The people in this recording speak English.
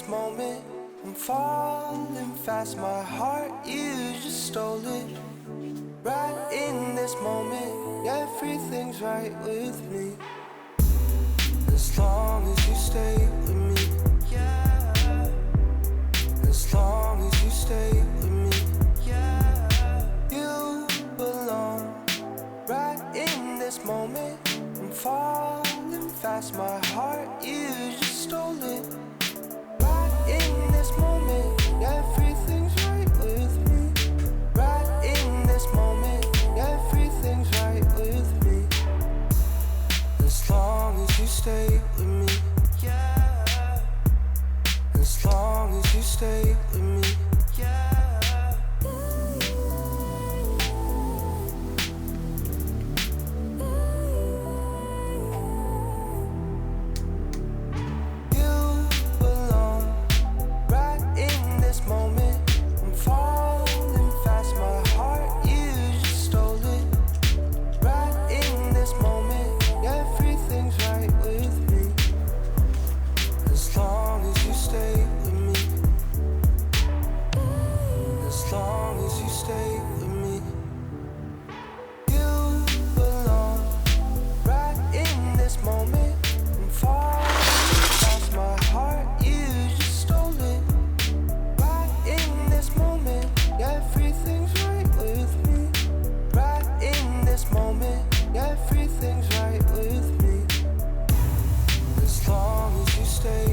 this moment, I'm falling fast. My heart, you just stole it. Right in this moment, everything's right with me. As long as you stay with me, yeah. As long as you stay with me, yeah. You belong. Right in this moment, I'm falling fast. My heart, you just stole it. Right in this moment, everything's right with me. Right in this moment, everything's right with me. As long as you stay with me, yeah. As long as you stay with me, yeah. Everything's right with me. As long as you stay